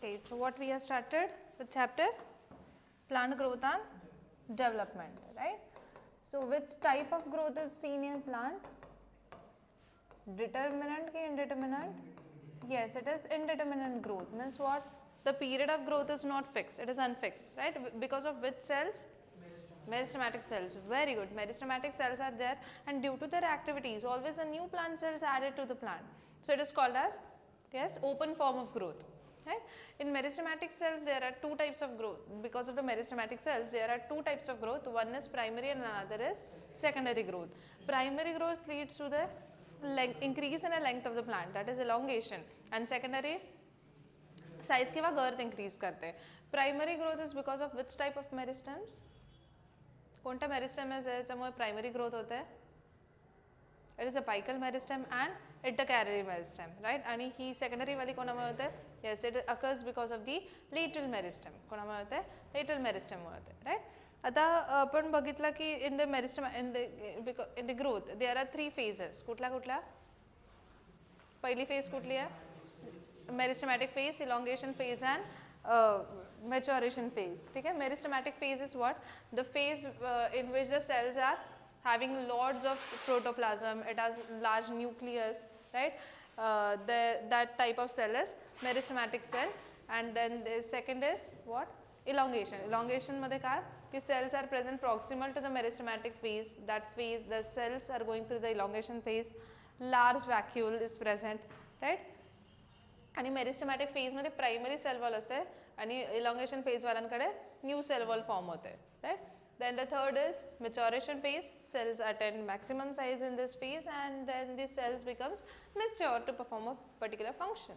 Okay, so what we have started with chapter plant growth and development, right? So which type of growth is seen in plant? Determinant ke indeterminate? Yes, it is indeterminate growth. Means what? The period of growth is not fixed, it is unfixed, right? Because of which cells? Meristematic cells. Very good. Meristematic cells are there, and due to their activities, always a new plant cells added to the plant. So it is called as, yes, open form of growth. Right? In meristematic cells, there are two types of growth. Because of the meristematic cells, there are two types of growth. One is primary and another is secondary growth. Primary growth leads to the increase in the length of the plant, that is elongation, and secondary size किंवा girth increase करते हैं. Primary growth is because of which type of meristems? कोणत्या meristem आहे ज्याच्यामुळे primary growth होते? It is apical meristem and intercalary meristem, right. आणि ही secondary वाली कोणामुळे होते? Yes, it occurs because of the lateral meristem. कोणामुळे होते? लेटरल मेरिस्टेममुळे होते, राईट. आता आपण बघितलं की in the meristem in the growth there are 3 phases. कुठल्या कुठल्या? पहिली फेज कुठली आहे? Meristematic phase, elongation phase and maturation phase. ठीक है. Meristematic phase is what? The phase in which the cells are having lots of protoplasm, it has large nucleus, right? That type of cell is meristematic cell. And then the second is what? Elongation. Elongation मध्ये काय? की cells are present proximal to the meristematic phase. That phase, the cells are going through the elongation phase. Large vacuole is present, right? आणि मेरिस्टेमॅटिक फेजमध्ये primary cell wall असते आणि elongation phase वाल्यांकडे new cell wall form होते, right. Then the third is maturation phase. Cells attend maximum size in this phase and then this cells becomes mature to perform a particular function,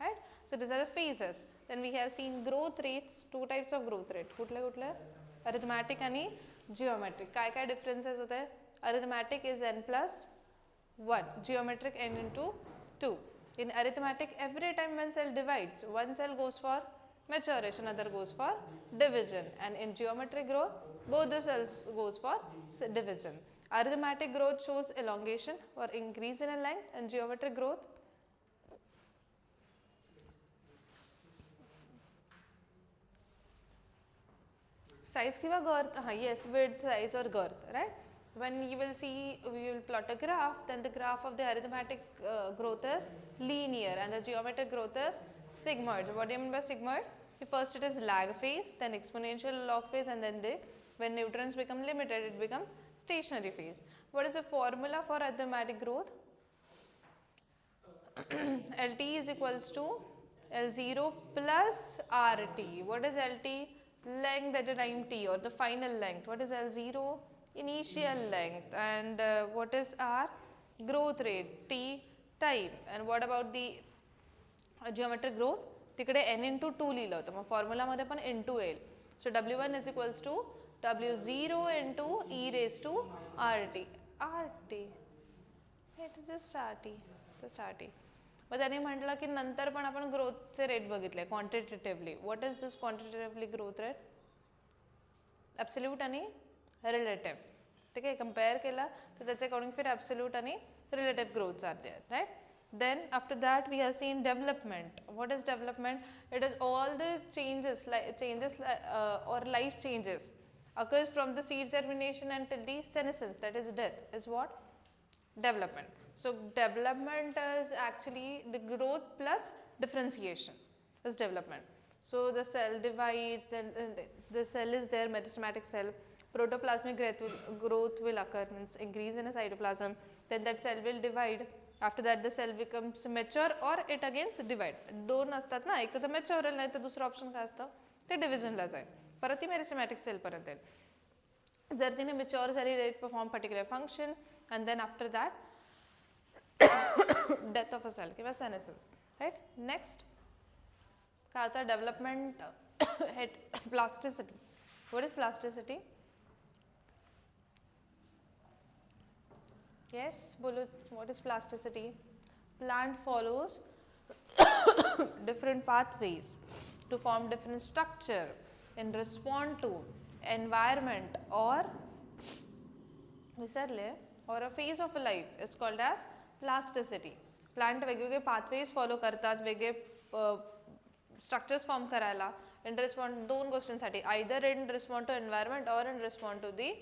right. So this are the phases. Then we have seen growth rates. 2 types of growth rate. कुठले कुठले? Arithmetic आणि geometric. काय काय differences होते? Arithmetic is n+1, geometric n×2. In arithmetic, every time when cell divides, one cell goes for maturation, other goes for division. And in geometric growth, both the cells goes for division. Arithmetic growth shows elongation or increase in length, and geometric growth size किंवा girth. Yes, width, size or girth, right? When you will see, we will plot a graph, then the graph of the arithmetic growth is linear and the geometric growth is sigmoid. What do you mean by sigmoid? First it is lag phase, then exponential log phase, and then when nutrients become limited, it becomes stationary phase. What is the formula for arithmetic growth? LT is equals to L0 plus RT. What is LT? Length at the time T, or the final length. What is L0? Initial length. And what is R? Growth rate, T, time. And what about the geometric growth? तिकडे n×2 लिहिलं होतं, मग फॉर्म्युलामध्ये पण n2 येईल. सो W1 is equals to W0 into e raised to RT. RT. It is just RT. Just RT. मग त्याने म्हटलं की नंतर पण आपण ग्रोथचे रेट बघितले quantitatively. What is this quantitatively growth rate? Absolute आणि रिलेटिव्ह. ठीक आहे. कंपेअर केला तर त्याचे अकॉर्डिंग फिर ॲब्सोल्यूट आणि relative growths are there, right. Then after that we have seen development. What is development? It is all the changes or life changes occurs from the seed germination until the senescence, that is death, is what? Development. So development is actually the growth plus differentiation is development. So the cell divides, then the cell is there, meristematic cell. Protoplasmic growth will occur, means increase in a cytoplasm. Then that cell will divide. After that the cell becomes mature or it again divide. दोन असतात ना, एक तर mature नाही तर दुसरं option काय असतं? ते डिव्हिजनला जाईल. परत ती मेरिस्टेमॅटिक सेल परत येईल. जर तिने मॅच्युअर झाली, rate perform particular function, and then after that death of a cell किंवा सेनेसन्स, राईट. नेक्स्ट काय होतं? Development hate plasticity. What is plasticity? Yes, bolo. What is plasticity? Plant follows different pathways to form different structure in respond to environment or a phase of a life is called as plasticity. Plant वेगवेगळे pathways follow करतात, वेगळे structures form करायला इन respond 2 गोष्टींसाठी, either in respond to environment और in respond to the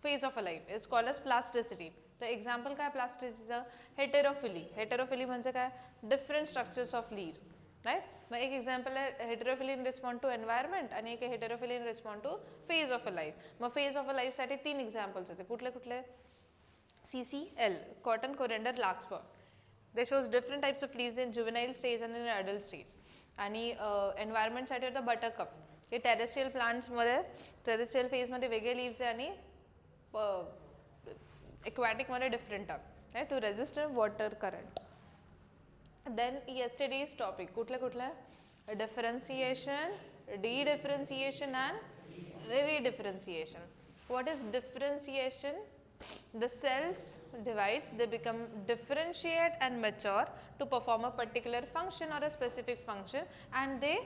phase of a life is called as plasticity. तर example काय प्लास्टिसिटीचं? Heterophylly. Heterophylly म्हणजे काय? Different structures of leaves, right. मग एक एक्झाम्पल आहे heterophylly in respond to environment आणि एक heterophylly in respond to phase of a life. मग फेज ऑफ अ लाईफसाठी 3 एक्झाम्पल्स होते. कुठले कुठले? CCL, cotton, coriander, larkspur. They shows different types of leaves in juvenile stage and in adult stage. आणि एन्व्हायरमेंटसाठी होतं बटरकप. हे टेरेस्ट्रियल प्लांट्समध्ये टेरेस्ट्रियल फेजमध्ये वेगळे लीव्स आहे आणि एक्वॅटिकमध्ये डिफरंट आहे to resist water current. Then yesterday's topic कुठले कुठले? Differentiation, differentiation and redifferentiation. What is differentiation? The cells divides, they become differentiate and mature to perform a particular function or a specific function, and they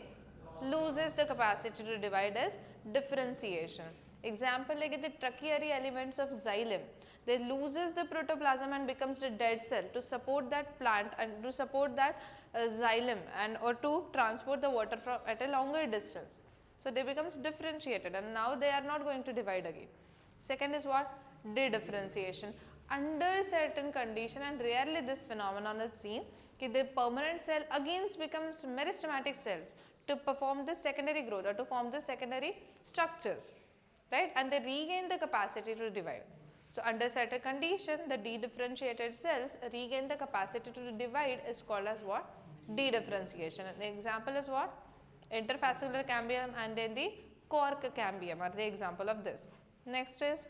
loses the capacity to divide as differentiation. Example like the tracheiary elements of xylem, they loses the protoplasm and becomes the dead cell to support that plant and to support that xylem and or to transport the water from at a longer distance. So they becomes differentiated and now they are not going to divide again. Second is what? Dedifferentiation. Under certain condition, and rarely this phenomenon is seen, the permanent cell again becomes meristematic cells to perform the secondary growth or to form the secondary structures, right, and they regain the capacity to divide. So under certain condition, the dedifferentiated cells regain the capacity to divide is called as what? Dedifferentiation. And the example is what? Interfascicular cambium and then the cork cambium are the example of this. Next is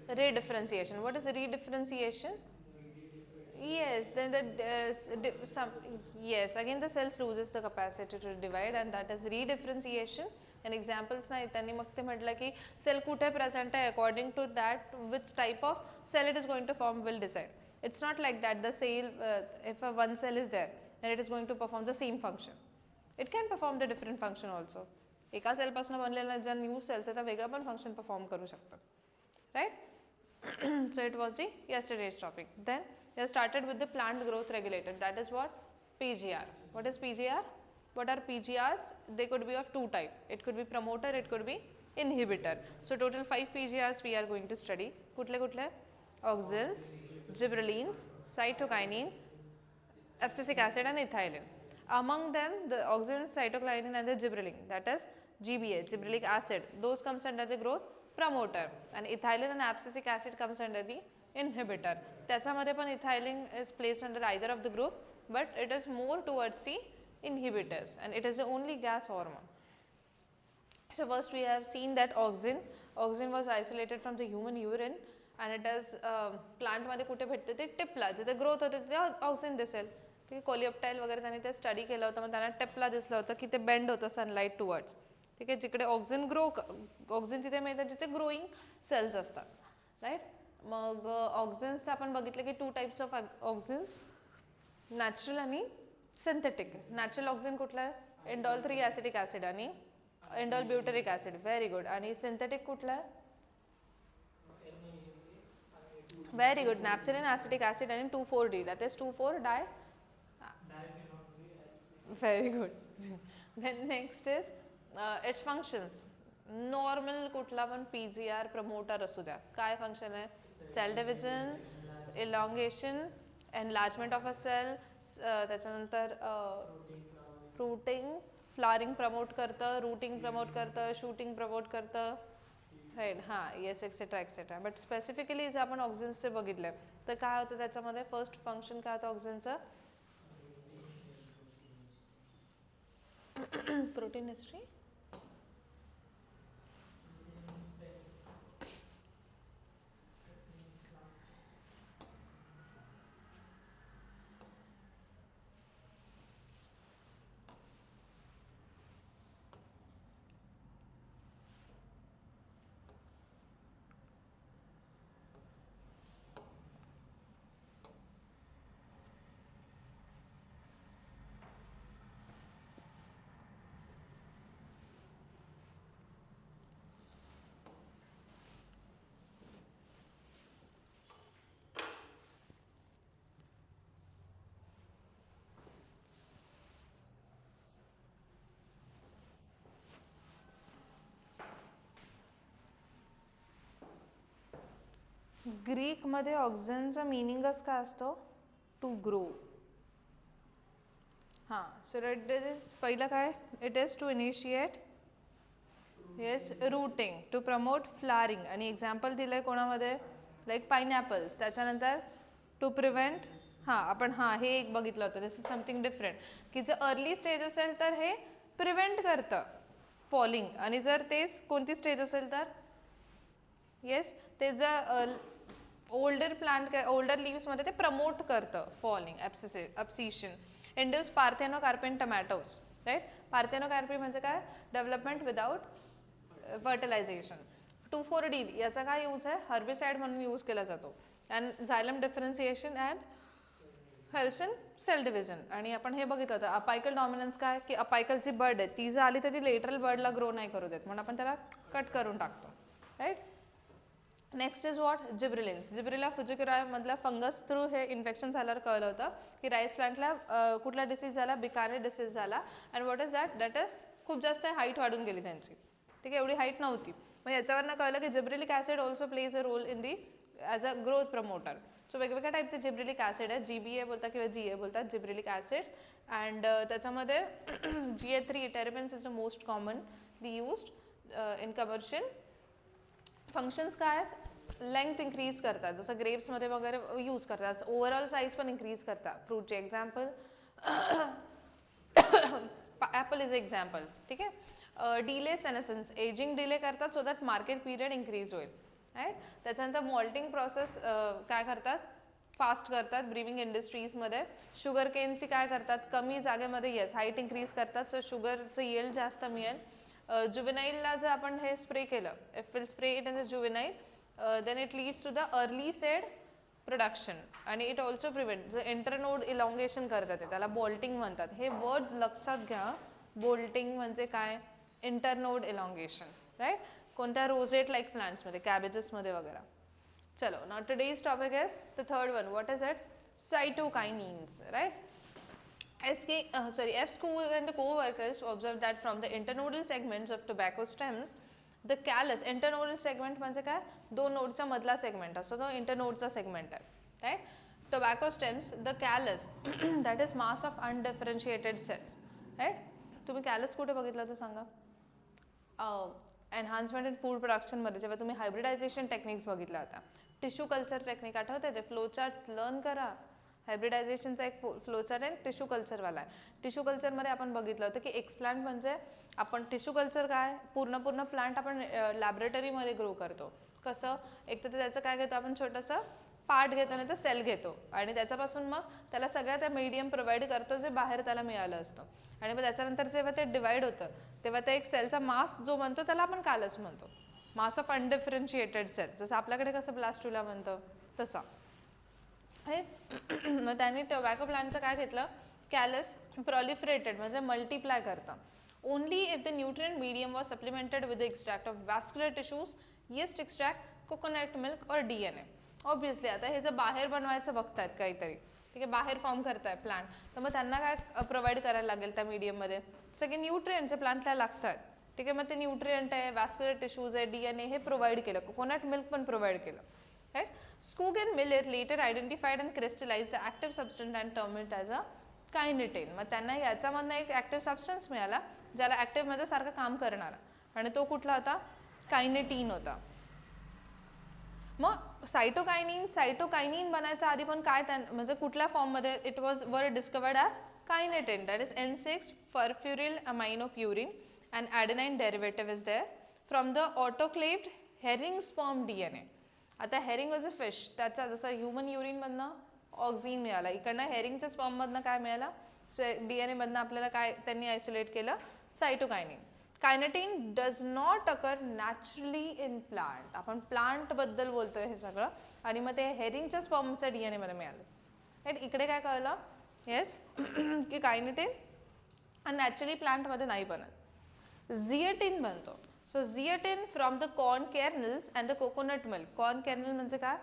redifferentiation. What is redifferentiation? Yes, then yes, again the cells loses the capacity to divide and that is redifferentiation. And examples na itani मग ते म्हटलं की cell कुठे present आहे according to that which type of cell it is going to form will decide. It's not like that the cell if a one cell is there then it is going to perform the same function. It can perform the different function also. एका cell पासून बनलेला ज्या new sales आहेत त्या वेगळा पण function perform करू शकतात, right. So it was the yesterday's topic. Then we started with the plant growth regulator, that is what? PGR. What is PGR? What are PGRs? They could be of two type. It could be promoter, it could be inhibitor. So total 5 PGRs we are going to study. कुठले कुठले? Auxins, gibberellins, cytokinin, abscisic acid and ethylene. Among them, the auxins, cytokinin and the gibberellin, that is GBA, gibberellic acid, those comes under the growth promoter, and ethylene and abscisic acid comes under the inhibitor. त्याच्यामध्ये पण ethylene is placed under either of the group, but it is more towards the inhibitors and it is the only gas hormone. So first we have seen that auxin was isolated from the human urine and it is plant मध्ये कुठे भेटते ते टिपला, जिथे growth होते तिथे auxin दिसेल. ठीक आहे, कोलियोप्टाईल वगैरे त्यांनी ते स्टडी केलं होतं, मग त्यांना टिपला दिसलं होतं की ते बेंड होतं सनलाईट टुवर्ड्स. ठीक आहे, जिकडे ऑक्सिन तिथे मिळतात जिथे ग्रोईंग सेल्स असतात, राईट. मग ऑक्सिन्स आपण बघितलं की 2 टाइप्स ऑफ ऑक्सिन्स, नॅचरल आणि सिंथेटिक. नॅचरल ऑक्सिन कुठला आहे? इंडॉल 3 ॲसिटिक ॲसिड आणि indole butyric acid, very good. आणि सिंथेटिक कुठला आहे? Very good, naphthalene acetic acid आणि 2,4-D, दॅट इज 2,4-डाय. Very good. Then next is its functions. Normal कुठला पण PGR promoter असू द्या, काय फंक्शन आहे? Cell division, elongation, enlargement of a cell, त्याच्यानंतर fruiting, flowering promote करतं, rooting promote करतं, shooting promote करतं, राईट. हां, yes, etcetera etcetera. But specifically जर आपण ऑक्सिन्सचे बघितलं तर काय होतं त्याच्यामध्ये? फर्स्ट फंक्शन काय होतं ऑक्सिनचं? Protein history. ग्रीकमध्ये ऑक्झनचा मिनिंगच काय असतो? To grow. हां, सो इट इज पहिलं काय? It is to initiate, yes, rooting, to promote flowering. आणि एक्झाम्पल दिलं आहे कोणामध्ये? लाईक पायनॅपल्स. त्याच्यानंतर टू प्रिव्हेंट, हां आपण हे एक बघितलं होतं, दिस इज समथिंग डिफरंट, की जर अर्ली स्टेज असेल तर हे प्रिव्हेंट करतं फॉलिंग, आणि जर तेच कोणती स्टेज असेल तर येस ते जर ओल्डर प्लांट, ओल्डर लिव्समध्ये ते प्रमोट करतं falling, abscission. Induce parthenocarpy in tomatoes, right. Parthenocarpy म्हणजे काय? Development without fertilisation. 2,4-D याचा काय यूज आहे? हर्बिसाइड म्हणून यूज केला जातो. And xylem differentiation and helps in cell division. आणि आपण हे बघितलं होतं अपायकल डॉमिनन्स काय, की अपायकलची बर्ड आहे ती जर आली तर ती लेटरल बर्डला ग्रो नाही करू देत, म्हणून आपण त्याला कट करून टाकतो, right. Next is what? Gibberellins. Gibberella fujikuroi मधला फंगस थ्रू हे इन्फेक्शन झाल्यावर कळलं होतं की राईस प्लांटला कुठला डिसीज झाला? बिकाने डिसीज झाला. And what is that? That is खूप जास्त हाईट वाढून गेली त्यांची, ठीक आहे, एवढी हाईट नव्हती. मग याच्यावरनं कळलं की gibberellic acid also plays a role in the as a growth promoter. So वेगवेगळ्या टाईपचे जिब्रिलिक ॲसिड आहे, GBA बोलतात किंवा GA बोलतात, जिब्रिलिक ॲसिड्स. अँड त्याच्यामध्ये GA3 terpenes is the most commonly used in commercial. Functions काय आहेत? लेंथ इंक्रीज करतात, जसं ग्रेप्समध्ये वगैरे यूज करतात. ओव्हरऑल साईज पण इंक्रीज करतात फ्रूटचे. एक्झाम्पल ॲपल इज एक्झाम्पल, ठीक आहे. डिले सेनेसन्स, एजिंग डिले करतात so that market period increase होईल, राईट. त्याच्यानंतर मॉल्टिंग प्रोसेस काय करतात? फास्ट करतात ब्रीविंग इंडस्ट्रीजमध्ये. शुगर केनची काय करतात? कमी जागेमध्ये येस हाईट इंक्रीज करतात, सो शुगरचं येल्ड जास्त मिळेल. जुवेनाईलला जर आपण हे स्प्रे केलं, if will spray it in the juvenile, then it leads to the early seed production. आणि इट ऑल्सो प्रिव्हेंट, जर इंटरनोड इलॉंगेशन करतात त्याला बॉल्टिंग म्हणतात. हे वर्ड्स लक्षात घ्या. बोल्टिंग म्हणजे काय? Internode elongation, right. कोणत्या रोजेट लाईक प्लांट्समध्ये, कॅबेजेसमध्ये वगैरे. चलो, now today's topic is the third one. What is it? Cytokinins, right. F. School and the co-workers observed that from the internodal segments of tobacco stems, the callus, internodal segment म्हणजे काय? दोन नोडचा मधला segment असतो तो इंटरनोडचा segment आहे, right. Tobacco stems, the callus that is mass of undifferentiated cells, right. तुम्ही callus कुठे बघितलं तर सांगा? एनहान्समेंट इन फूड प्रोडक्शनमध्ये जेव्हा तुम्ही हायब्रिडायझेशन टेक्निक्स बघितल्या होत्या, टिश्यू कल्चर टेक्निक आठवते? ते फ्लोचार्ट्स लर्न करा. हायब्रिडायझेशनचा एक फ्लोचार्ट आहे, टिश्यू कल्चरवाला आहे. टिश्यू कल्चरमध्ये आपण बघितलं होतं की एक्सप्लांट म्हणजे आपण टिश्यू कल्चर काय? पूर्ण प्लांट आपण लॅबोरेटरीमध्ये ग्रो करतो. कसं? एक तर त्याचं काय घेतो आपण? छोटंसं पार्ट घेतो, नाही तर सेल घेतो, आणि त्याच्यापासून मग त्याला सगळ्या त्या मीडियम प्रोव्हाइड करतो जे बाहेर त्याला मिळालं असतं. आणि मग त्याच्यानंतर जेव्हा ते डिवाइड होतं तेव्हा त्या एक सेलचा मास जो म्हणतो त्याला आपण कालस म्हणतो, मास ऑफ अनडिफरन्शिएटेड सेल. जसं आपल्याकडे कसं ब्लास्टुला म्हणतं तसा. मग त्यांनी टोबॅको प्लांटचं काय घेतलं? कॅलस प्रॉलिफरेटेड म्हणजे मल्टिप्लाय करतं. Only if the nutrient medium was supplemented with the extract of vascular tissues, yeast extract, coconut milk और DNA. ऑब्विसली आता हे जर बाहेर बनवायचं बघतायत काहीतरी, ठीक आहे, बाहेर फॉर्म करताय प्लांट, तर मग त्यांना काय प्रोव्हाइड करायला लागेल त्या मीडियममध्ये? सगळे न्यूट्रिएंट्स प्लांटला लागतात, ठीक आहे. मग ते न्यूट्रिएंट आहे, वॅस्क्युलर टिश्यूज आहे, DNA हे प्रोव्हाइड केलं, कोकोनट मिल्क पण प्रोव्हाइड केलं, right. Skoog and Millet later identified and crystallized the active substance and termed it as a kinetin. मग त्यांना याच्यामधनं एक ॲक्टिव्ह सबस्टन्स मिळाला ज्याला ॲक्टिव्ह म्हणजे सारखं काम करणारा, आणि तो कुठला होता? कायनेटीन होता. मग सायटोकायनिन बनायच्या आधी पण काय म्हणजे कुठल्या फॉर्ममध्ये it were discovered as kinetin, that is N6 furfuryl aminopurine and adenine derivative is there from the autoclaved herring sperm DNA. आता हेरिंग वॉज अ फिश, त्याच्या जसं ह्युमन युरिनमधनं ऑक्झिन मिळाला, इकडनं हेरिंगच्या स्पर्ममधनं काय मिळाला? DNA मधनं आपल्याला काय त्यांनी आयसोलेट केलं? Cytokinin. Kinetin does not occur naturally in plant. आपण प्लांटबद्दल बोलतोय हे सगळं, आणि मग ते हेरिंगच्या स्पर्मच्या DNA मध्ये मिळालं, राईट. इकडे काय कळलं? येस की कायनेटिन नॅचरली प्लांटमध्ये नाही बनत, झिएटिन बनतो. So zeatin from the corn kernels and the coconut milk. Corn kernel म्हणजे काय?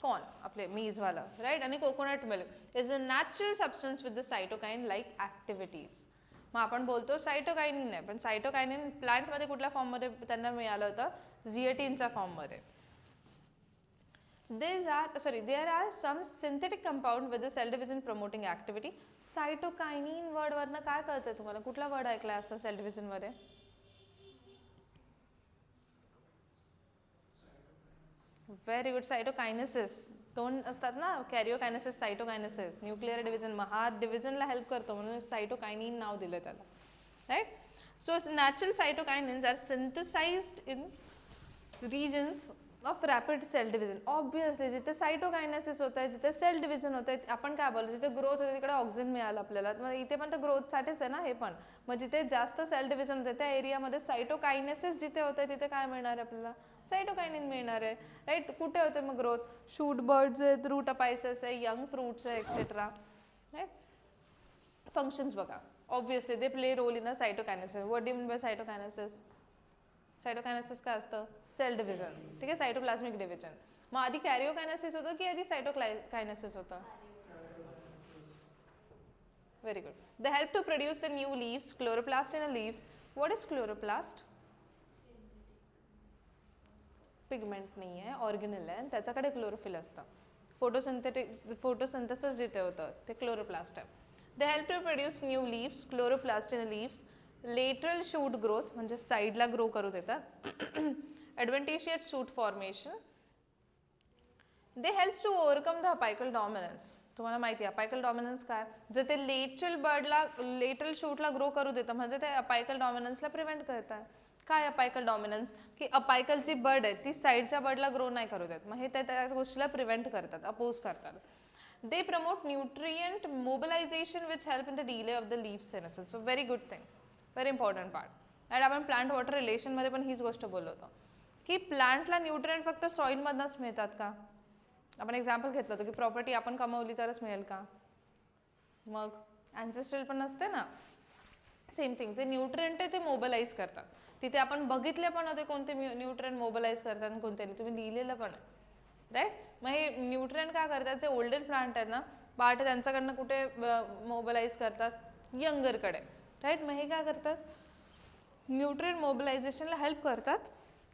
कॉर्न आपले मीजवाला, राईट. आणि coconut milk is a natural substance with the cytokine like activities. मग आपण बोलतो सायटोकायनिन नाही, पण सायटोकायनिन प्लांटमध्ये कुठल्या फॉर्ममध्ये त्यांना मिळालं होतं? झिएटिनच्या फॉर्ममध्ये. there are some synthetic compound with the cell division promoting activity. Cytokinin word वरनं काय कळतंय तुम्हाला? कुठला वर्ड ऐकला असं सेल डिव्हिजन मध्ये? Very good. सायटोकायनेसिस. दोन असतात ना, कॅरिओकायनेसिस, सायटोकायनेसिस. न्यूक्लिअर डिव्हिजन, मग हा डिव्हिजनला हेल्प करतो म्हणून सायटोकायनिन नाव दिलं त्याला. Right. So natural cytokinins are synthesised in regions of rapid cell division. Obviously जिथे सायटोकायनेसिस होत आहे, जिथे सेल डिव्हिजन होत आहे, आपण काय बोलतो, जिथे ग्रोथ होते तिकडे ऑक्सिजन मिळालं आपल्याला. मग इथे पण तर ग्रोथसाठीच आहे ना हे पण. मग जिथे जास्त सेल डिव्हिजन होते त्या एरियामध्ये सायटोकायनेसिस जिथे होत आहे तिथे काय मिळणार आहे आपल्याला? सायटोकायनिन मिळणार आहे. राईट. कुठे होते मग ग्रोथ? शूट बर्ड्स आहेत, रूट अपायसेस आहे, यंग फ्रूट्स आहे, एक्सेट्रा. राईट. फंक्शन्स बघा. Obviously they play role in a cytokinesis. What do you mean by cytokinesis? Cytokinesis काय असतं? Cell division. ठीक आहे. सायटोप्लाझ्मिक डिव्हिजन. मग आधी कॅरिओकायनेसिस होतं की आधी सायटोकायनेसिस होतं? Very good. They help to produce the new leaves, chloroplast in a leaves. What is chloroplast? Pigment नाही आहे, ऑर्गेनल आहे, त्याच्याकडे क्लोरोफिल असतं. फोटोसिंथेसिस जिथे होतं ते क्लोरोप्लास्ट आहे. They help to produce new leaves, chloroplast in a leaves. Lateral shoot growth म्हणजे साईडला ग्रो करू देतात. Adventitious shoot formation. They helps to overcome the apical dominance. तुम्हाला माहिती आहे अपायकल डॉमिनन्स काय? जर ते लेटरल शूटला ग्रो करू देतं म्हणजे ते अपायकल डॉमिनन्सला प्रिव्हेंट करतात. काय अपायकल डॉमिनन्स? की अपायकलची बर्ड आहे ती साईडच्या बर्डला ग्रो नाही करू देत. मग हे त्या गोष्टीला प्रिव्हेंट करतात, अपोज करतात. They promote nutrient mobilisation which help in the delay of the leaf senescence. So very good thing, very important part. आणि आपण प्लांट वॉटर रिलेशनमध्ये पण हीच गोष्ट बोललो होतो की प्लांटला न्यूट्रिएंट फक्त सॉईलमधनंच मिळतात का? आपण एक्झाम्पल घेतलं होतं की प्रॉपर्टी आपण कमवली तरच मिळेल का? मग ॲन्सेस्ट्रल पण नसते ना. Same thing. जे न्यूट्रिएंट आहे ते मोबिलाइज करतात. तिथे आपण बघितले पण होते कोणते न्यूट्रिएंट मोबिलाइज करतात आणि कोणते नाही. तुम्ही लिहिलेलं पण आहे. राईट. मग हे न्यूट्रिएंट काय करतात? जे ओल्डर प्लांट आहेत ना, पार्ट त्यांच्याकडनं कुठे मोबिलाइज करतात? यंगरकडे. राईट. मग हे काय करतात? न्यूट्रिएंट मोबिलायझेशनला हेल्प करतात.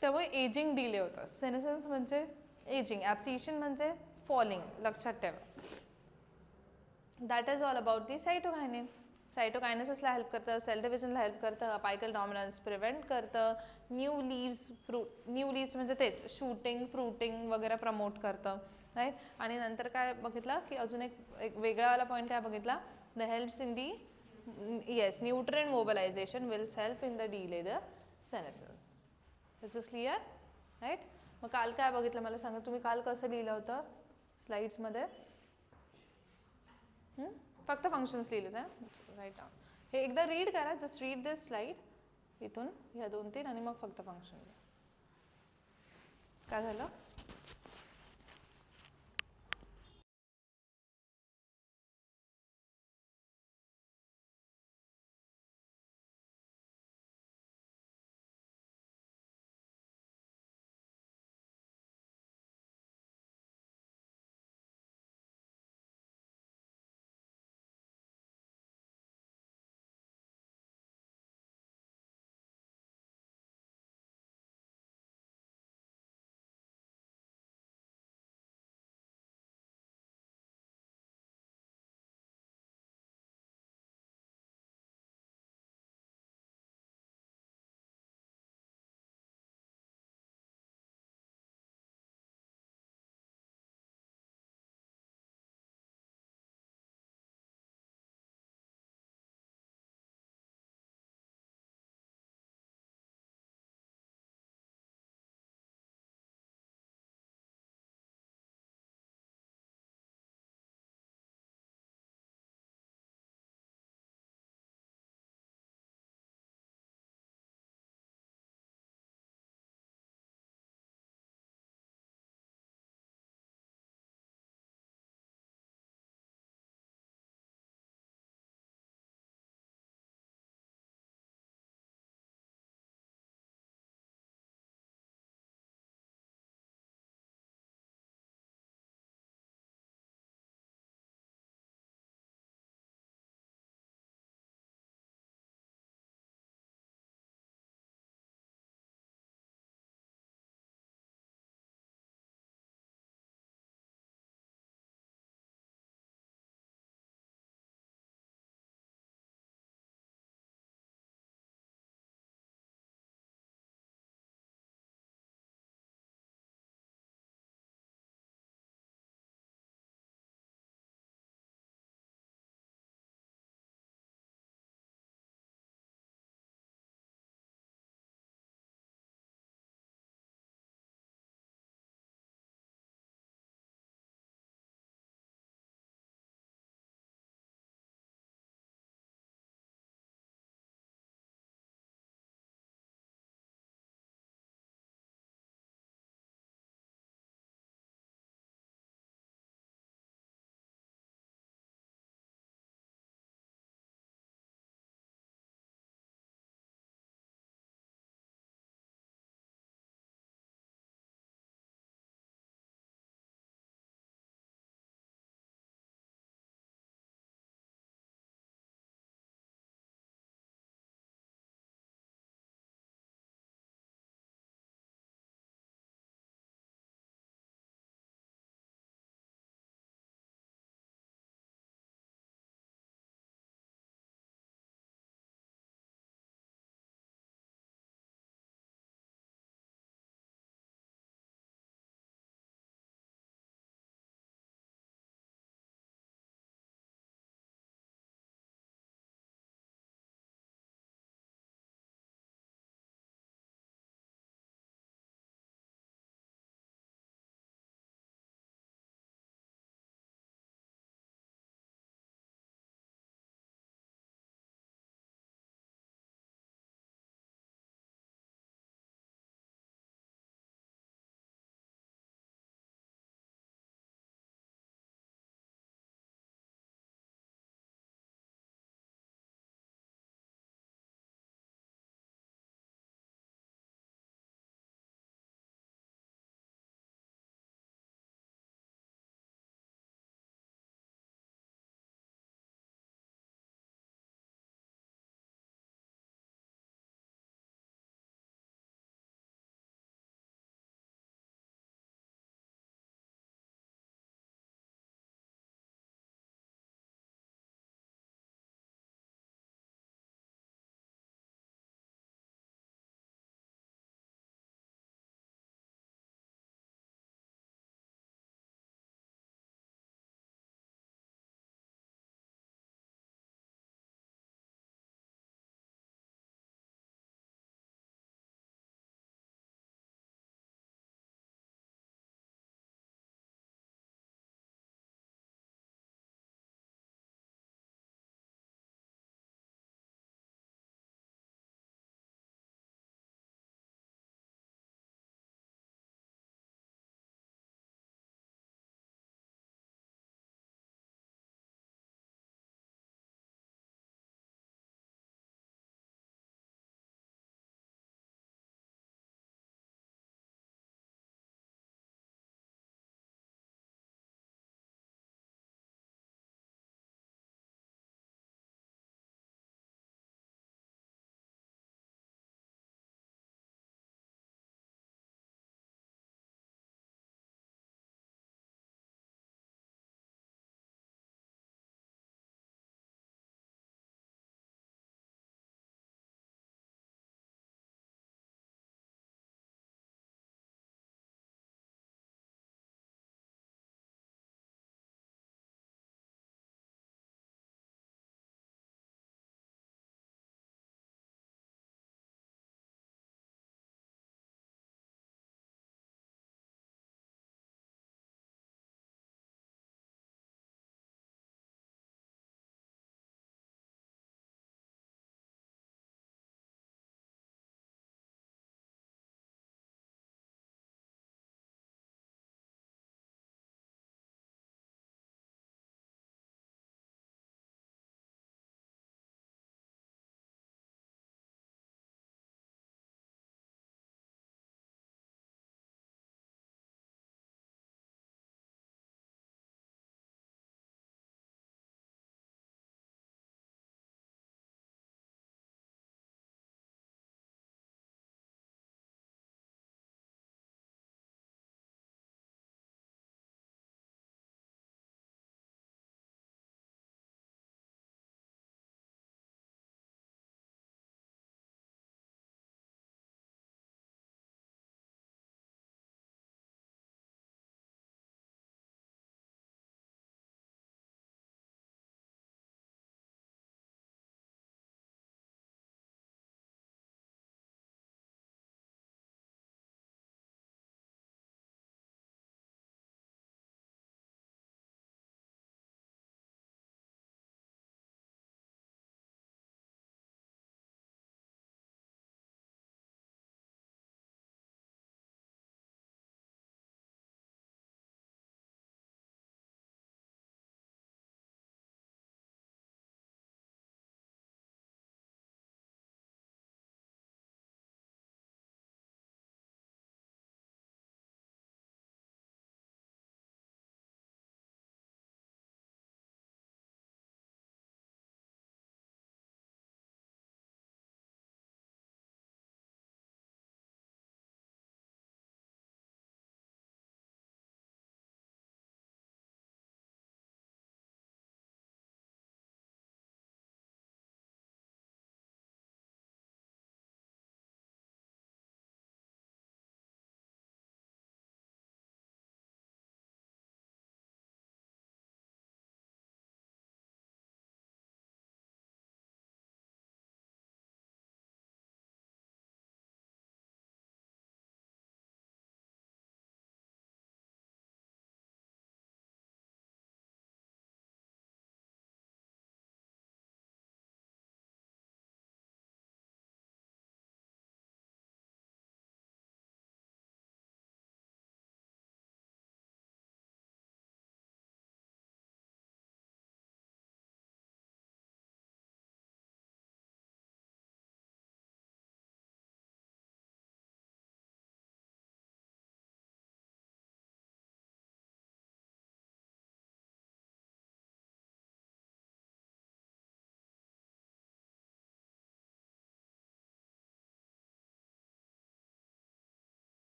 त्यामुळे एजिंग डिले होतं. सेनेसेन्स म्हणजे एजिंग, ॲब्सिशन म्हणजे फॉलिंग. लक्षात ठेवा. That is all about the cytokinin. सायटोकायनेसिसला हेल्प करतं, सेल डिव्हिजनला हेल्प करतं, अपायकल डॉमिनन्स प्रिव्हेंट करतं, न्यू लीव्स म्हणजे तेच शूटिंग, फ्रुटिंग वगैरे प्रमोट करतं. राईट. आणि नंतर काय बघितलं की अजून एक वेगळावाला पॉईंट काय बघितला? The helps in the nutrient mobilization will help in the delay the senescence. This is clear? Right? मग काल काय बघितलं मला सांगा. तुम्ही काल कसं लिहिलं होतं स्लाइड्समध्ये? फक्त फंक्शन्स लिहिले होते. Right down. हे एकदा रीड करा. जस्ट रीड दिस स्लाइड इथून ह्या 2-3 आणि मग फक्त फंक्शन. काय झालं?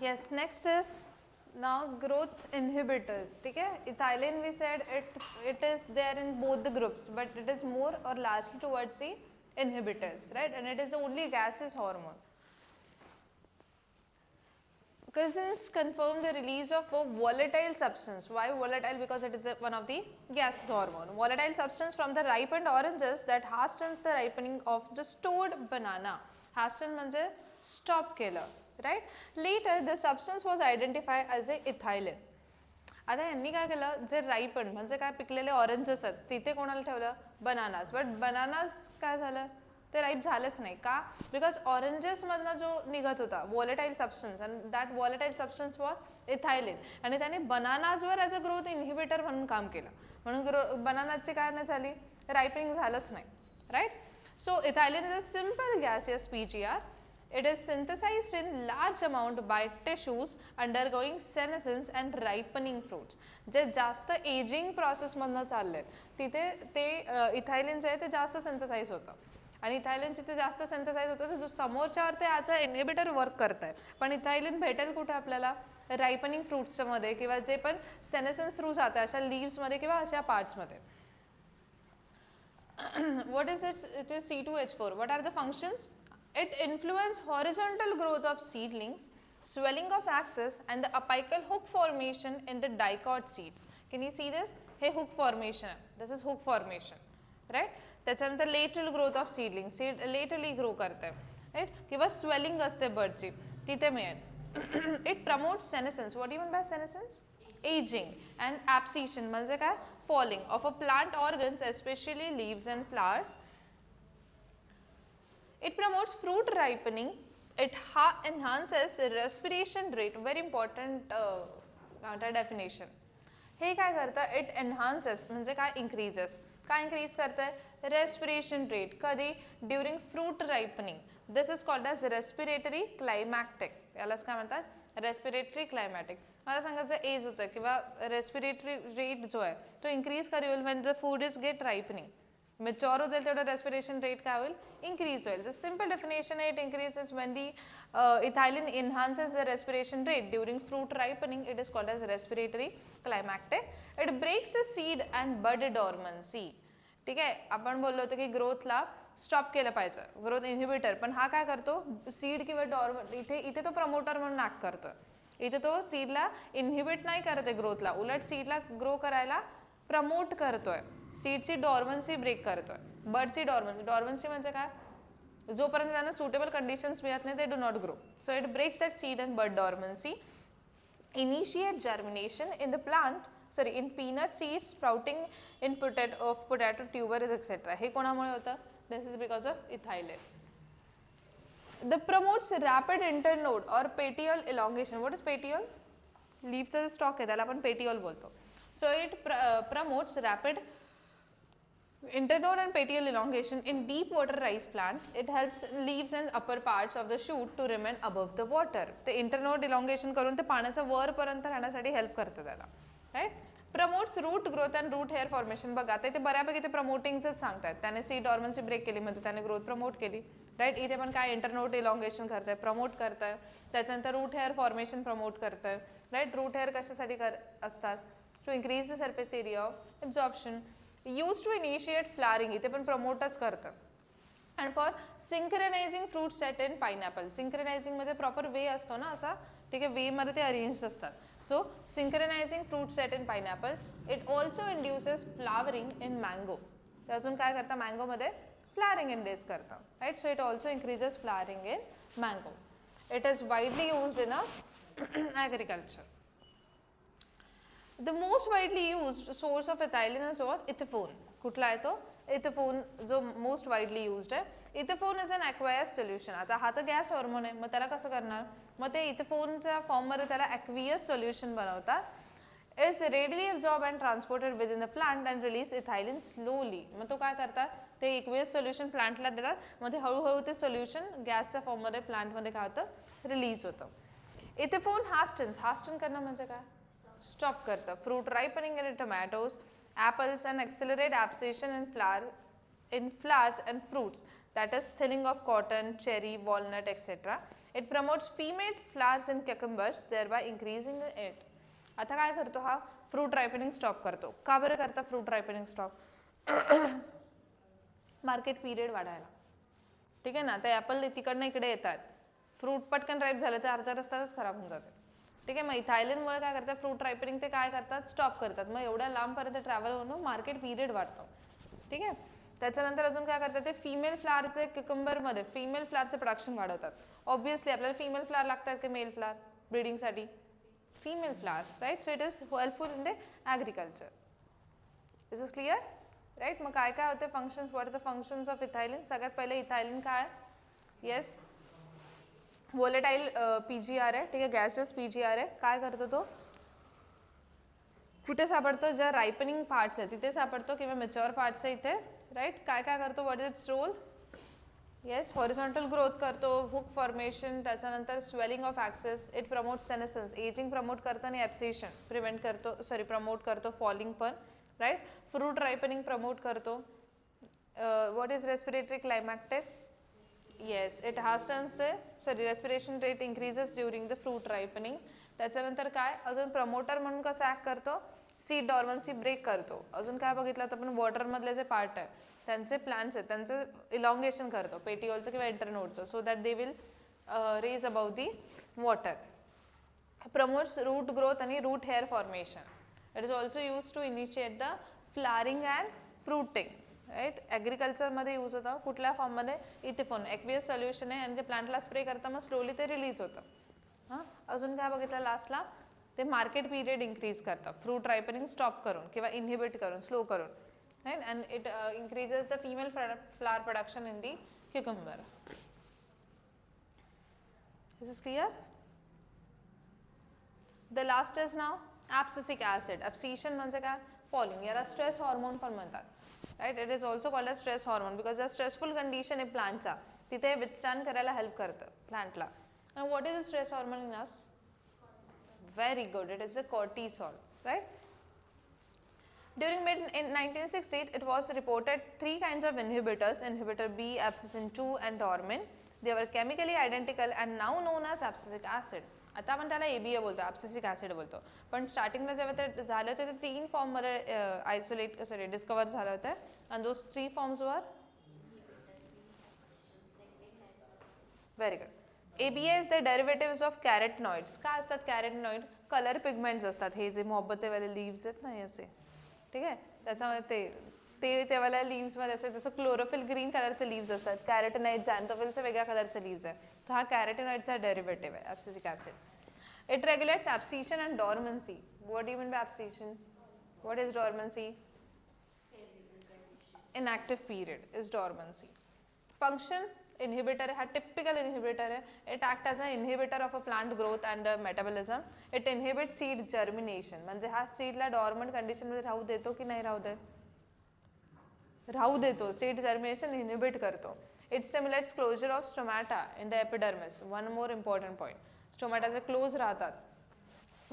Yes, next is now growth inhibitors. ठीक है, ethylene we said it is there in both the groups, but it is more or largely towards the inhibitors, right? And it is the only gaseous hormone. Cousins confirm the release of a volatile substance. Why volatile? Because it is one of the gaseous hormone. Volatile substance from the ripened oranges that hastens the ripening of the stored banana. Hasten म्हणजे stop केलं, right? Later the substance was identified as a ethylene. आता यांनी काय केलं, जे रायपन म्हणजे काय पिकलेले oranges आहेत तिथे कोणाला ठेवलं, बनानास. बट बनानास काय झालं, ते राईप झालंच नाही. का? बिकॉज ऑरेंजेसमधनं जो निघत होता volatile substance and that volatile substance was ethylene, आणि त्याने बनानाजवर ॲज अ ग्रोथ इन्हिबिटर म्हणून काम केलं, म्हणून बनानाची काय नाही झाली, रायपनिंग झालंच नाही, right. So ethylene is a simple gaseous PGR. It is synthesized in large amount by tissues undergoing senescence and ripening fruits. जे जास्त एजिंग प्रोसेसमधनं चालले तिथे ते इथायलिन जे आहे ते जास्त सिंथेसाइज होतं, आणि इथायलिन जिथे जास्त सिंथेसाइज होतं तर जो समोरच्यावर ते ॲज अ इनहिबिटर वर्क करत आहे. पण इथायलिन भेटेल कुठे आपल्याला, रायपनिंग फ्रूट्समध्ये किंवा जे पण सेनेसन्स थ्रू जातं अशा लीव्समध्ये किंवा अशा पार्ट्समध्ये. What is it? It is C2H4. What are the functions? It influences horizontal growth of seedlings, swelling of axis, and the apical hook formation in the dicot seeds. Can you see this? Hey, hook formation. This is hook formation, right? त्याच्यानंतर lateral growth of seedling. Seed laterally grow करते, right? किंवा swelling असते बर्डची तिथे मिळेल. It promotes senescence. What do you mean by senescence? Aging. And abscission म्हणजे काय? Falling of a plant organs, especially leaves and flowers. It promotes fruit ripening. It enhances respiration rate. Very important definition. हे काय करतं? It enhances म्हणजे काय? Increases. काय increase करतं? Respiration rate. कधी? During fruit ripening. This is called as respiratory climactic. यालाच काय म्हणतात? Respiratory climactic. मला सांगायचं एज होतं किंवा रेस्पिरेटरी रेट जो आहे तो इन्क्रीज कधी होईल when the food is get ripening. Mature हो जाईल तेवढं रेस्पिरेशन रेट काय होईल? इन्क्रीज होईल. The simple definition it increases when the ethylene enhances the respiration rate during fruit ripening. It is called as respiratory climactic. It breaks the seed and bud dormancy. ठीक आहे, आपण बोललो होतो की ग्रोथला stop केलं पाहिजे, ग्रोथ इन्हिबिटर. पण हा काय करतो? सीड किंवा डॉर्मन इथे तो प्रमोटर म्हणून ऍक्ट करतो. इथे तो सीडला इन्हिबिट नाही करत आहे ग्रोथला, उलट सीडला ग्रो करायला प्रमोट करतोय. सीडची डॉर्मन्सी ब्रेक करतोय. बर्डची डॉर्मन्सी म्हणजे काय? जोपर्यंत त्यांना सुटेबल कंडिशन्स मिळत नाही ते do not grow. So it breaks that seed and bud dormancy. Initiate germination in the plant, sorry in peanut seeds, sprouting in potato tubers etcetera. हे कोणामुळे होतं? This is because of ethylene. The promotes rapid internode or petiole elongation. What is petiole? लीफचा जो stock आहे त्याला आपण petiole बोलतो. So it promotes rapid internode and petiole elongation in deep water rice plants. It helps leaves and upper parts of the shoot to remain above the water. ते internode elongation करून ते पाण्याच्या वरपर्यंत राहण्यासाठी हेल्प करतं त्याला, right. Promotes root growth and root hair formation. बघा ते बऱ्यापैकी ते प्रमोटिंगच सांगतात. त्याने सी डॉर्मन्सी ब्रेक केली म्हणजे त्याने ग्रोथ प्रमोट केली, राईट. इथे पण काय इंटरनोड इलॉंगेशन करत आहे, प्रमोट करत आहे. त्याच्यानंतर रूट हेअर फॉर्मेशन प्रमोट करत आहे, राईट. रूट हेअर कशासाठी असतात? To increase the surface area of absorption. Use to initiate flowering, इथे पण प्रमोटच करतं. And for synchronising fruit set in pineapple. Synchronising म्हणजे प्रॉपर वे असतो ना असा, ठीक आहे, वेमध्ये ते अरेंज असतात. So synchronising fruit set in pineapple. It also induces flowering in mango. अजून काय करतं? मँगोमध्ये flowering induce करता, right? So it also increases flowering in mango. It is widely used in agriculture. The most widely used source of ethylene is what? Ethifone. कुठला आहे तो? Ethifone जो most widely used आहे. Ethifone is an aqueous solution. आता हा तर gas hormone आहे, मग त्याला कसं करणार? मग ते इथेफोनच्या फॉर्ममध्ये त्याला aqueous solution बनवतात. Is readily absorbed and transported within the plant and release ethylene slowly. मग तो काय करतात? ते aqueous solution प्लांटला देतात, मग ते हळूहळू ते सोल्युशन गॅसच्या फॉर्ममध्ये प्लांटमध्ये काय होतं? रिलीज होतं. इथेफोन हास्टन्स. हास्टन करणं म्हणजे काय? स्टॉप करतं. Fruit ripening in tomatoes, apples and accelerate abscission in flowers and fruits. that is thinning of cotton, cherry, walnut, etc. It promotes female flowers in cucumbers, thereby increasing it. आता काय करतो हा fruit ripening stop करतो. का बरं करता fruit ripening stop? Market period वाढायला. ठीक आहे ना, ते ॲपल तिकडनं इकडे येतात, फ्रूट पटकन राईप झालं तर अर्धा रस्ताच खराब होऊन जाते. ठीक आहे, मग इथायलिनमुळे काय करतात, फ्रूट रायपनिंग ते काय करतात, स्टॉप करतात. मग एवढ्या लांबपर्यंत ट्रॅव्हल होऊन मार्केट पिरियड वाढतो. ठीक आहे, त्याच्यानंतर अजून काय करतात, ते फिमेल फ्लावरचे क्युकंबरमध्ये फिमेल फ्लावरचे प्रोडक्शन वाढवतात. ऑब्विसली आपल्याला फिमेल फ्लावर लागतात की मेल फ्लावर ब्रीडिंगसाठी? Female flowers, right. So it is helpful in the agriculture. Is is clear, right. मग काय काय होते functions, what are the functions of ethylene? सगळ्यात पहिले इथायलिन काय? येस, वोलेटाईल PGR आहे. ठीक आहे, गॅसेस PGR आहे. काय करतो तो? कुठे सापडतो? ज्या रायपनिंग पार्ट्स आहे तिथे सापडतो किंवा मॅच्युअर पार्ट्स आहे इथे, राईट. काय काय करतो, what is its role? Yes, horizontal growth करतो, हुक फॉर्मेशन, त्याच्यानंतर swelling of axis, it promote senescence, ageing promote करतो आणि ॲब्सेशन प्रिव्हेंट करतो, प्रमोट करतो, फॉलिंग पण, राईट. फ्रूट रायपनिंग प्रमोट करतो. What is respiratory climacteric? Yes, it hastens respiration rate increases during the fruit ripening. त्याच्यानंतर काय अजून प्रमोटर म्हणून कसं ॲक्ट करतो? सीड डॉर्मन्सी ब्रेक करतो. अजून काय बघितलं तर आपण वॉटरमधले जे पार्ट आहे त्यांचे प्लांट्स आहेत त्यांचं इलॉंगेशन करतो, पेटिओलचं किंवा इंटरनोडचं, so that they will raise about the water. Promotes root growth आणि root hair formation. It is also use to initiate the flowering and fruiting, right. ॲग्रिकल्चरमध्ये यूज होतं. कुठल्या फॉर्ममध्ये? इथेफॉन ॲक्वियस सोल्युशन आहे आणि ते प्लांटला स्प्रे करता मग स्लोली ते रिलीज होतं. हां, अजून काय बघितलं लास्टला? ते मार्केट पिरियड इन्क्रीज करतं फ्रूट रायपनिंग स्टॉप करून किंवा इनहिबिट करून, स्लो करून, right. And it increases the female flower production in the cucumber. This is clear. The last is नाव ॲब्सिसिक ॲसिड. ॲब्सिशन म्हणजे काय? फॉलिंग. याला स्ट्रेस हॉर्मोन पण म्हणतात, right. It is also called as stress hormone because the stressful condition आहे प्लांटचा तिथे withstand करायला हेल्प करतं प्लांटला. And what is a stress hormone in us? Very good, it is a cortisol, right. During mid in 1960s, it was reported 3 kinds of inhibitors, inhibitor B, abscissin 2 and dormin. They were chemically identical and now known as abscisic acid. आता आपण त्याला ABA बोलतो, ॲब्सिसिक acid बोलतो, पण स्टार्टिंगला जेव्हा ते झाले होते ते 3 फॉर्ममध्ये डिस्कवर झालं होतं. आणि दोज 3 फॉर्म्स वर very good. ABA is the derivatives of carotenoids. काय असतात कॅरेटनॉइड? कलर पिगमेंट्स असतात. हे जे मोहब्बतेवाले लीव्स आहेत ना असे, ठीक आहे, त्याच्यामध्ये ते वाल्या लीव्समध्ये असे जसं क्लोरोफिल ग्रीन कलरचे लीव्स असतात, कॅरेटनॉइड झॅन्थोफिलचे वेगळ्या कलरचे लीव्स आहे. तर हा कॅरेटनॉइडचा डेरिव्हेटिव्ह आहे abscisic acid. It regulates abscission and dormancy. What do you mean by abscission? What is dormancy? Inactive period is dormancy. Function inhibitor हा typical inhibitor है. It act as an inhibitor of a plant growth and metabolism. It inhibits seed germination. म्हणजे हा सीडला dormant condition मध्ये राहू देतो की नाही राहू देत? राहू देतो. सीड जर्मिनेशन इनहिबिट करतो. It stimulates closure of stomata in the epidermis. One more important point. Stomata J close राहतात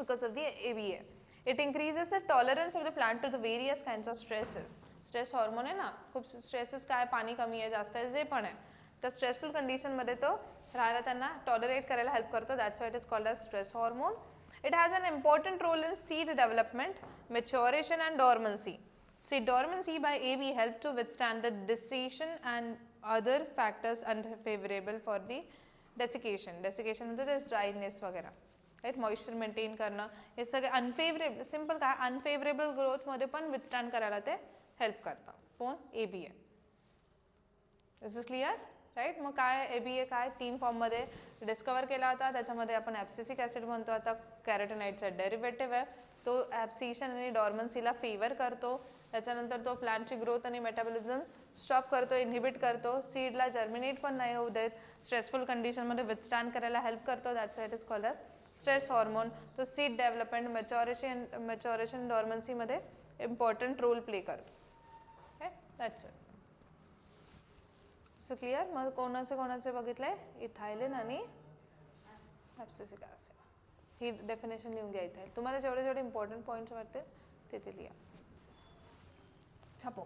because of the ABA. It increases the tolerance of the plant to the various kinds of stresses. Stress hormone आहे ना, खूप stresses काय, पाणी कमी आहे, जास्त आहे, जे पण आहे तर स्ट्रेसफुल कंडिशनमध्ये तो राहायला त्यांना टॉलरेट करायला हेल्प करतो. That's why it is called as stress hormone. It has an important role in seed development, maturation and dormancy. Seed dormancy by AB help to withstand the desiccation and other factors unfavorable for the desiccation. Desiccation म्हणजे ते dryness वगैरे, right, moisture maintain करणं, हे सगळे unfavourable, simple काय, unfavourable ग्रोथमध्ये पण withstand करायला ते हेल्प करतं. कोण? ABA. Is this clear, right. मग काय ABA काय 3 फॉर्ममध्ये डिस्कवर केला होता. त्याच्यामध्ये आपण ॲब्सिसिक ॲसिड म्हणतो, आता कॅरोटिनॉइडचा डेरिव्हेटिव्ह आहे. तो ॲब्सिशन आणि डॉर्मन्सीला फेवर करतो. त्याच्यानंतर तो प्लांटची ग्रोथ आणि मेटाबॉलिझम स्टॉप करतो, इनहिबिट करतो, सीडला जर्मिनेट पण नाही होऊ देत, स्ट्रेसफुल कंडिशनमध्ये विथस्टँड करायला हेल्प करतो. That's why it is called as stress hormone. तो सीड डेव्हलपमेंट, मॅच्युरेशन डॉर्मन्सीमध्ये इम्पॉर्टंट रोल प्ले करतो. That's it. So clear. मग कोणाचे बघितलंय? इथायलिन आणि ॲब्सिसिक ॲसिड. ही डेफिनेशन लिहून घ्या. इथे तुम्हाला जेवढे जेवढे इम्पॉर्टंट पॉईंट्स वाटतील तिथे लिहा. छापो.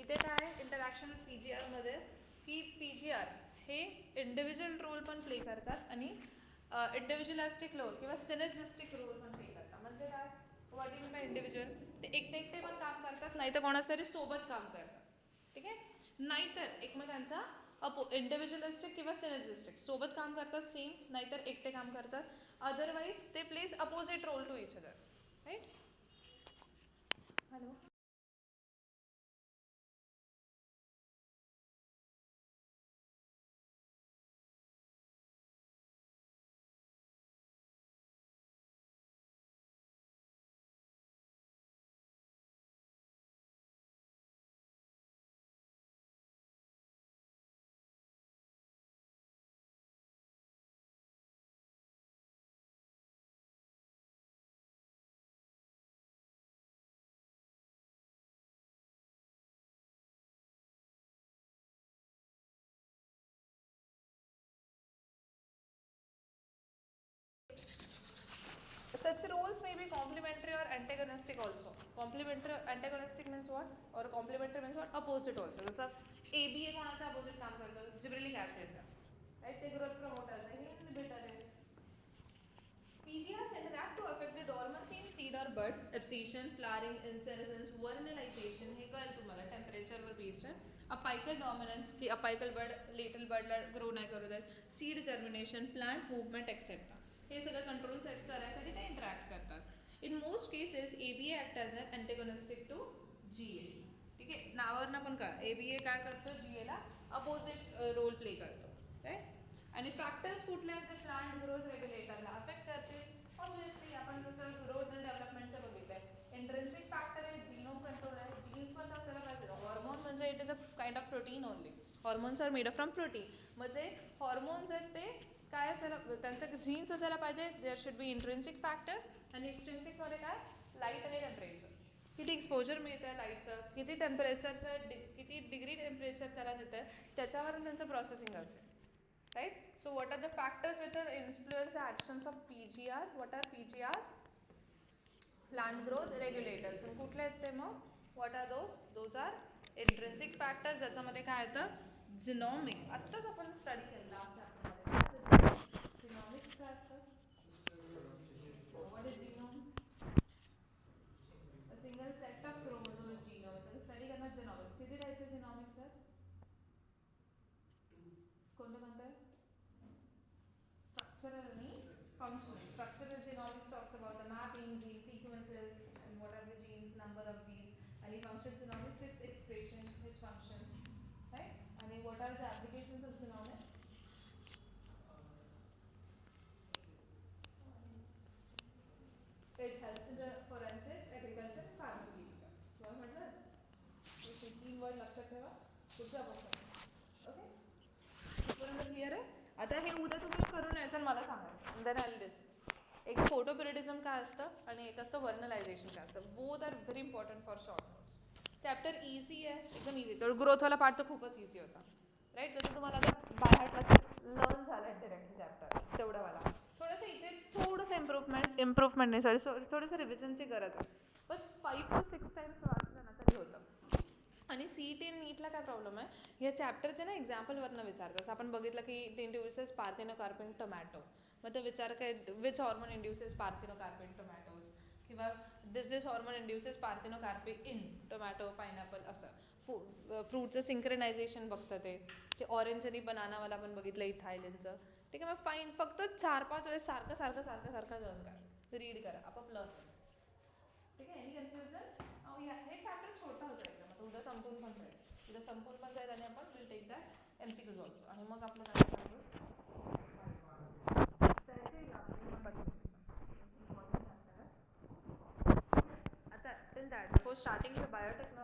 इथे काय इंटरॅक्शन PGR मध्ये की PGR हे इंडिव्हिज्युअल रोल पण प्ले करतात आणि इंडिव्हिज्युअलिस्टिक रोल किंवा सिनर्जिस्टिक रोल पण प्ले करतात. म्हणजे काय what you mean by individual, ते एकटे एकटे पण काम करतात, नाही तर कोणासाठी सोबत काम करतात. ठीक आहे, नाहीतर एकमेकांचा इंडिव्हिज्युअलिस्टिक किंवा सिनर्जिस्टिक सोबत काम करतात सेम, नाहीतर एकटे काम करतात. अदरवाईज ते place opposite role to each other. Right. Hello. Such roles may be complementary or antagonistic also. Complementary antagonistic means what? Or complementary means what? Opposite also. जसं ABA कोणाचा अपोजिट काम करतो? जिब्रेलिक ऍसिडचा. राईट, ते growth promoters आहे, हे inhibitor आहे. PGRs interact to affect the dormancy in seed or bud, abscission, flowering, insenescence, vernalization. हे कळेल तुम्हाला, टेम्परेचरवर बेस्ड आहे. अपाइकल डॉमिनन्स की अपाइकल बड लिटिल बडला ग्रो नाही करू देत. Seed germination, plant movement etcetera, हे सगळं कंट्रोल सेट करायसाठी ते इंटरॅक्ट करतात. In most cases ABA act as a antagonistic to GA. ठीक आहे, नावावरनं पण का ABA काय करतो, GA ला अपोजिट रोल प्ले करतो. राईट. आणि फॅक्टर्स कुठले आहेत जे प्लांट ग्रोथ रेग्युलेटरला अफेक्ट करतील? ऑब्विसली आपण जसं ग्रोथ आणि डेव्हलपमेंटचं बघितलंय, इंट्रेन्सिक फॅक्टर आहे, जीनोम कंट्रोल आहे, जीन्स पण असायला पाहिजे. हॉर्मोन म्हणजे it is a kind of protein only. Hormones are made up from protein. म्हणजे हॉर्मोन्स आहेत ते काय असायला, त्यांचं जीन्स असायला पाहिजे. There should be intrinsic factors. आणि एक्सट्रेन्सिकमध्ये काय, लाईट आणि टेम्परेचर, किती एक्सपोजर मिळतं आहे लाईटचं, किती टेम्परेचरचं किती डिग्री टेम्परेचर त्याला देतं आहे, त्याच्यावरून त्यांचं प्रोसेसिंग असेल. Right? So what are the factors which are influence the actions of PGR? What are PGRs? Plant growth regulators. And कुठले आहेत ते मग? What are those? Those are intrinsic factors. ज्याच्यामध्ये काय येतं, जिनॉमिक. आत्ताच आपण स्टडी केला जिनॉमिक्स काय असतं. What is genome? A single set of chromosomes is genome. त्याचं स्टडी करणार जिनॉमिक्स. किती टाईपचे जिनॉमिक्स आहेत? कोणते कोणते? Structural and functional. Structural genomics talks about the mapping, gene sequences, and what are the genes, number of genes. And functional genomics, its expression, its function, right? And what are the applications of genomics? It helps in the forensics, agriculture, pharmaceuticals. तुम्हाला म्हटलं, हे 3 word लक्षात ठेवा. पुढचा बघा. Okay, पर्यंत clear आहे. आता हे उद्या तुम्ही करून यायचं मला सांगा. Then I will discuss. एक फोटोपिरिडिझम काय असतं आणि एक असतं वर्नलायझेशन काय असतं. Both are very important for short notes. Chapter easy आहे, एकदम इझी. तर ग्रोथवाला पार्ट तर खूपच इझी होता. राईट, जसं तुम्हाला आता बाहेर लर्न झालं आहे डिरेक्टली चॅप्टर तेवढंवाला. थोडंसं इथे थोडंसं इम्प्रूव्हमेंट नाही, सॉरी थोडंसं रिव्हिजनची गरज आहे. बस 5 to 6 टाइम्स वाचलं ना तरी होतं. आणि CET नीटला काय प्रॉब्लेम आहे, या चॅप्टरचे ना एक्झाम्पलवरनं विचारतात. असं आपण बघितलं की इट इंड्युसेस पार्थिनोकार्पिन टोमॅटो, मग ते विचार काय which hormone induces parthenocarpy in tomatoes, किंवा this hormone induces parthenocarpy in tomato, pineapple. असं फ्रूटचं सिंक्रेनायझेशन बघतं ते ऑरेंज आणि बनानावाला पण बघितलं इथायलिनचं. ठीक आहे, मग फाईन. फक्त 4-5 वेळेस सारखं सारखं सारखं सारखं लर्न करा, रीड करा, आपोआप लर्न करा. ठीक आहे, एनी कन्फ्युजन? हे चॅप्टर छोटं होतं एकदम. आता उद्या संपून पण जाईल, उद्या संपून पण जाईल आणि आपण will take that MCQs also. आणि मग आपलं आता till that before starting the biotechnology